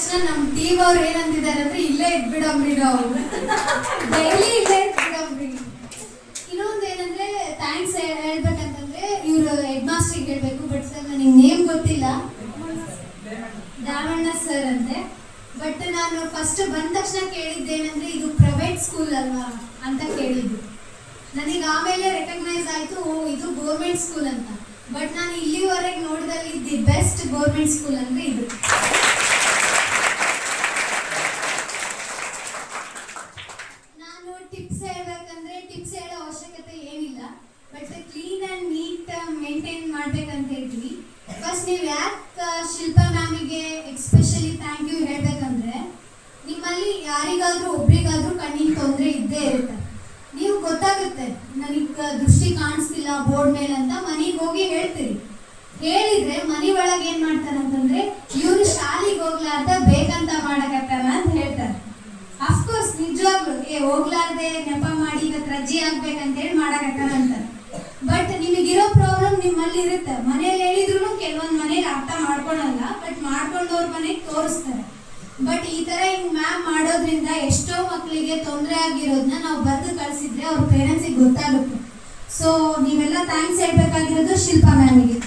ತಕ್ಷಣ ನಮ್ಮ ಟೀಮ್ ಅವ್ರು ಏನಂತಿದ್ದಾರೆ ಅಂದ್ರೆ ಇಲ್ಲೇ ಇದ್ಬಿಡಮ್ರಿ ನಾವು ಡೈಲಿ ಇಲ್ಲೇ ಇದ್ಬಿಡಮ್ರಿ. ಇನ್ನೊಂದು ಏನಂದ್ರೆ ಥ್ಯಾಂಕ್ಸ್ ಹೇಳ್ಬೇಕಂತಂದ್ರೆ ಇವರು ಹೆಡ್ ಮಾಸ್ಟರ್ಗೆ ಹೇಳ್ಬೇಕು. ಬಟ್ ಸರ್ ನನಗೆ ನೇಮ್ ಗೊತ್ತಿಲ್ಲ, ದಾವಣ್ಣ ಸರ್ ಅಂತೆ. ಬಟ್ ನಾನು ಫಸ್ಟ್ ಬಂದ ತಕ್ಷಣ ಕೇಳಿದ್ದೇನೆಂದ್ರೆ ಇದು ಪ್ರೈವೇಟ್ ಸ್ಕೂಲ್ ಅಲ್ವಾ ಅಂತ ಕೇಳಿದ್ದು. ನನಗೆ ಆಮೇಲೆ ರೆಕಗ್ನೈಸ್ ಆಯಿತು ಇದು ಗೌರ್ಮೆಂಟ್ ಸ್ಕೂಲ್ ಅಂತ. ಬಟ್ ನಾನು ಇಲ್ಲಿವರೆಗೆ ನೋಡಿದಲ್ಲಿ ದಿ ಬೆಸ್ಟ್ ಗೌರ್ಮೆಂಟ್ ಸ್ಕೂಲ್ ಅಂದರೆ ಇದು. ನಾನು ಟಿಪ್ಸ್ ಹೇಳ್ಬೇಕಂದ್ರೆ ಟಿಪ್ಸ್ ಹೇಳೋ ಅವಶ್ಯಕತೆ ಏನಿಲ್ಲ. But clean and neat maintain ಮಾಡ್ಬೇಕಂತ ಹೇಳ್ತೀವಿ. ಫಸ್ಟ್ ನೀವು ಯಾಕೆ ಶಿಲ್ಪಾ ಮ್ಯಾಮಿಗೆ ಎಕ್ಸ್ಪೆಷಲಿ ಥ್ಯಾಂಕ್ ಯು ಹೇಳ್ಬೇಕಂದ್ರೆ, ನಿಮ್ಮಲ್ಲಿ ಯಾರಿಗಾದ್ರೂ ಒಬ್ರಿಗಾದ್ರೂ ಕಣ್ಣಿನ ತೊಂದರೆ ಇದ್ದೇ ಇರುತ್ತೆ. ನೀವು ಗೊತ್ತಾಗುತ್ತೆ ನನಗೆ ದೃಷ್ಟಿ ಕಾಣಿಸ್ತಿಲ್ಲ ಬೋರ್ಡ್ ಮೇಲೆ ಅಂತ ಮನೆಗೆ ಹೋಗಿ ಹೇಳ್ತೀರಿ. ಹೇಳಿದ್ರೆ ಮನೆ ಒಳಗೆ ಏನ್ ಮಾಡ್ತಾರೆ ಅಂತಂದ್ರೆ ಇವ್ರು ಶಾಲೆಗೆ ಹೋಗ್ಲಾರ್ದ ಬೇಕಂತ ಮಾಡಕತ್ತಾರ ಅಂತ ಹೇಳ್ತಾರೆ. ಅಫ್ಕೋರ್ಸ್ ನಿಜವಾಗ್ಲು ಹೋಗ್ಲಾರ್ದೆ ನೆಪ ಮಾಡಿ ಇವತ್ತು ರಜೆ ಆಗ್ಬೇಕಂತ ಹೇಳಿ ಮಾಡಕತ್ತಾರ ಅಂತಾರೆ. ಬಟ್ ನಿಮಗಿರೋ ಪ್ರಾಬ್ಲಮ್ ನಿಮ್ಮಲ್ಲಿ ಇರುತ್ತೆ. ಮನೇಲಿ ಹೇಳಿದ್ರು ಕೆಲವೊಂದು ಮನೆಗೆ ಅರ್ಥ ಮಾಡ್ಕೊಳಲ್ಲ, ಬಟ್ ಮಾಡ್ಕೊಂಡವ್ರ ಮನೆಗೆ ತೋರಿಸ್ತಾರೆ. ಬಟ್ ಈ ತರ ಹಿಂಗ್ ಮ್ಯಾಮ್ ಮಾಡೋದ್ರಿಂದ ಎಷ್ಟೋ ಮಕ್ಕಳಿಗೆ ತೊಂದರೆ ಆಗಿರೋದನ್ನ ನಾವು ಬರೆದು ಕಳಿಸಿದ್ರೆ ಅವ್ರ ಪೇರೆಂಟ್ಸಿಗೆ ಗೊತ್ತಾಗುತ್ತೆ. ಸೊ ನೀವೆಲ್ಲ ಥ್ಯಾಂಕ್ಸ್ ಹೇಳ್ಬೇಕಾಗಿರೋದು ಶಿಲ್ಪಾ ಮ್ಯಾಮಿಗೆ.